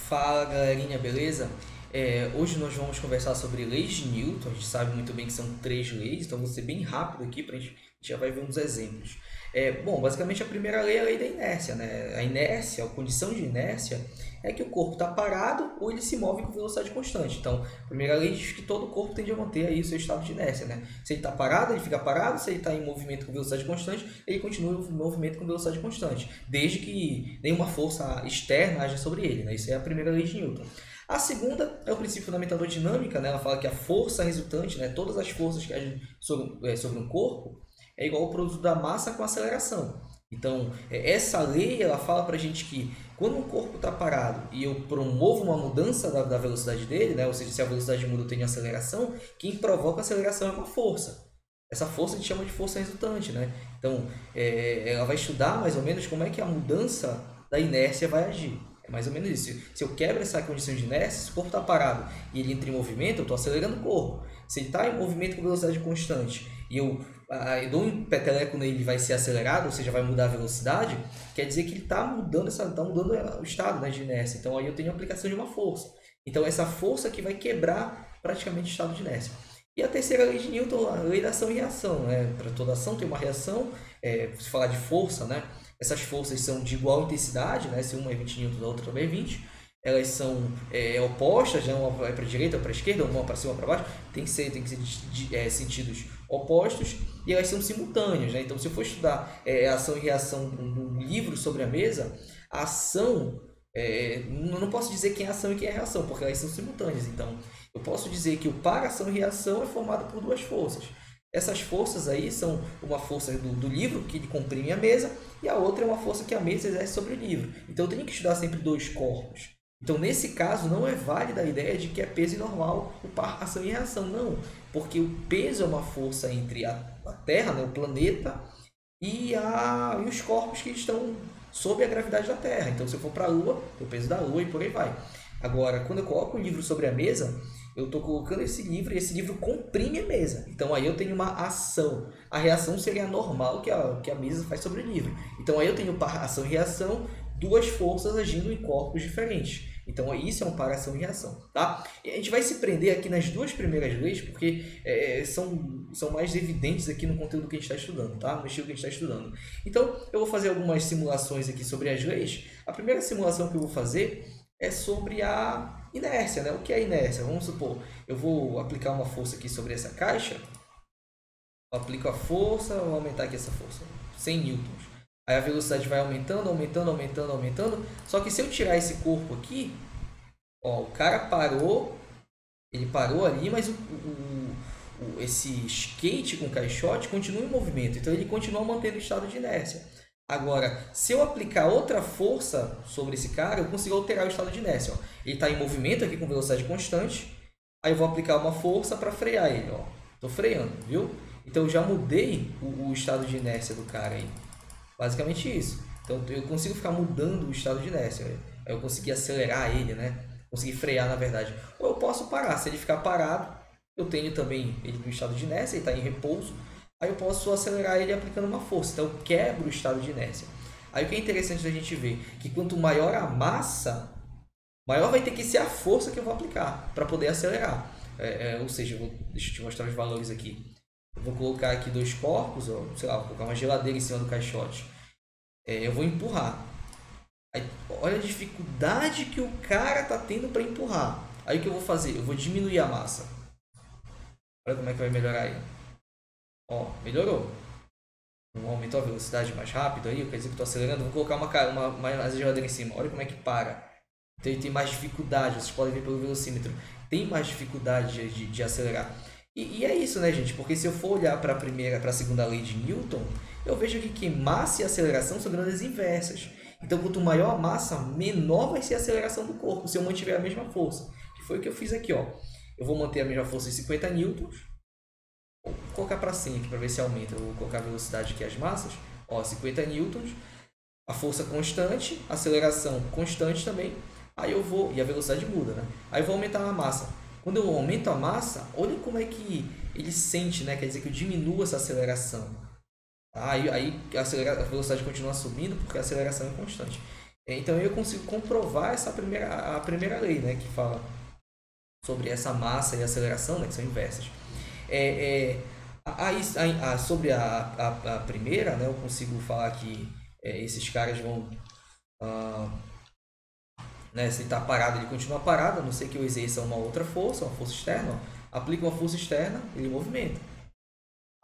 Fala galerinha, beleza? Hoje nós vamos conversar sobre leis de Newton. A gente sabe muito bem que são três leis, então vou ser bem rápido aqui para a gente já vai ver uns exemplos. Bom, basicamente a primeira lei é a lei da inércia, né? A inércia, a condição de inércia é que o corpo está parado ou ele se move com velocidade constante. Então, a primeira lei diz que todo corpo tende a manter aí o seu estado de inércia, né? Se ele está parado, ele fica parado. Se ele está em movimento com velocidade constante, ele continua em movimento com velocidade constante, desde que nenhuma força externa haja sobre ele, né? Isso é a primeira lei de Newton. A segunda é o princípio fundamental da dinâmica, né? Ela fala que a força resultante, né? Todas as forças que agem sobre um corpo, é igual ao produto da massa com a aceleração. Então, essa lei ela fala para a gente que quando um corpo está parado e eu promovo uma mudança da velocidade dele, né? Ou seja, se a velocidade muda, eu tenho aceleração, quem provoca a aceleração é uma força. Essa força a gente chama de força resultante, né? Então, ela vai estudar mais ou menos como é que a mudança da inércia vai agir. É mais ou menos isso. Se eu quebro essa condição de inércia, se o corpo está parado e ele entra em movimento, eu estou acelerando o corpo. Se ele está em movimento com velocidade constante e eu dou um peteleco nele, ele vai ser acelerado, ou seja, vai mudar a velocidade, quer dizer que ele está mudando o estado, né, de inércia. Então aí eu tenho a aplicação de uma força. Então essa força que vai quebrar praticamente o estado de inércia. E a terceira lei de Newton, a lei da ação e reação, né? Para toda ação tem uma reação. Se falar de força, né? Essas forças são de igual intensidade, né? Se uma é 20 newtons, a outra também é 20. Elas são opostas, né? Uma vai para a direita ou para a esquerda, uma para cima ou para baixo. Tem que ser sentidos opostos e elas são simultâneas, né? Então, se eu for estudar ação e reação num livro sobre a mesa, a ação, não posso dizer quem é ação e quem é reação, porque elas são simultâneas. Então, eu posso dizer que o par ação e reação é formado por duas forças. Essas forças aí são uma força do livro, que comprime a mesa, e a outra é uma força que a mesa exerce sobre o livro. Então eu tenho que estudar sempre dois corpos. Então nesse caso não é válida a ideia de que é peso e normal o par ação e reação, não. Porque o peso é uma força entre a Terra, né, o planeta, e os corpos que estão sob a gravidade da Terra. Então se eu for para a Lua, tem o peso da Lua e por aí vai. Agora, quando eu coloco um livro sobre a mesa, eu estou colocando esse livro e esse livro comprime a mesa. Então aí eu tenho uma ação. A reação seria a normal que a mesa faz sobre o livro. Então aí eu tenho par ação e reação, duas forças agindo em corpos diferentes. Então isso é um par ação e reação, tá? E a gente vai se prender aqui nas duas primeiras leis porque são mais evidentes aqui no conteúdo que a gente está estudando, tá? No estilo que a gente está estudando. Então eu vou fazer algumas simulações aqui sobre as leis. A primeira simulação que eu vou fazer é sobre a inércia, né? O que é inércia? Vamos supor, eu vou aplicar uma força aqui sobre essa caixa. Eu aplico a força, vou aumentar aqui essa força, 100 newtons. Aí a velocidade vai aumentando, aumentando, aumentando, aumentando. Só que se eu tirar esse corpo aqui, ó, o cara parou, ele parou ali, mas esse skate com caixote continua em movimento. Então ele continua mantendo o estado de inércia. Agora, se eu aplicar outra força sobre esse cara, eu consigo alterar o estado de inércia. Ó. Ele está em movimento aqui com velocidade constante. Aí eu vou aplicar uma força para frear ele. Estou freando, viu? Então eu já mudei o estado de inércia do cara aí. Basicamente isso. Então eu consigo ficar mudando o estado de inércia. Aí eu consegui acelerar ele, né? Consegui frear, na verdade. Ou eu posso parar. Se ele ficar parado, eu tenho também ele no estado de inércia, ele está em repouso. Aí eu posso acelerar ele aplicando uma força. Então eu quebro o estado de inércia. Aí o que é interessante da gente ver que quanto maior a massa, maior vai ter que ser a força que eu vou aplicar para poder acelerar. Ou seja, deixa eu te mostrar os valores aqui. Eu vou colocar aqui dois corpos, ó, sei lá, vou colocar uma geladeira em cima do caixote. Eu vou empurrar. Aí, olha a dificuldade que o cara está tendo para empurrar. Aí o que eu vou fazer? Eu vou diminuir a massa. Olha como é que vai melhorar aí. Ó, melhorou. Aumentou a velocidade mais rápido aí, quer dizer que estou acelerando. Vou colocar uma geladeira em cima. Olha como é que para. Então ele tem mais dificuldade, vocês podem ver pelo velocímetro. Tem mais dificuldade de acelerar. E é isso, né, gente? Porque se eu for olhar para a segunda lei de Newton, eu vejo aqui que massa e aceleração são grandezas inversas. Então, quanto maior a massa, menor vai ser a aceleração do corpo, se eu mantiver a mesma força. Que foi o que eu fiz aqui, ó. Eu vou manter a mesma força em 50 newtons. Vou colocar para 100 aqui para ver se aumenta. Eu vou colocar a velocidade aqui, as massas. Ó, 50 newtons. A força constante, a aceleração constante também. Aí eu vou... E a velocidade muda, né? Aí eu vou aumentar a massa. Quando eu aumento a massa, olha como é que ele sente, né? Quer dizer que eu diminuo essa aceleração. Aí a velocidade continua subindo porque a aceleração é constante. Então eu consigo comprovar a primeira lei, né, que fala sobre essa massa e aceleração, né, que são inversas. Sobre a primeira, né, eu consigo falar que esses caras vão, né, se está parado, ele continua parado, a não ser que eu exerça uma outra força, uma força externa. Ó. Aplico uma força externa, ele movimenta.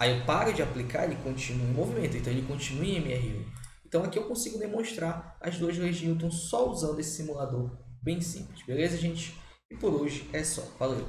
Aí eu paro de aplicar, ele continua em movimento, então ele continua em MRU. Então aqui eu consigo demonstrar as duas leis de Newton só usando esse simulador bem simples, beleza, gente? E por hoje é só. Valeu!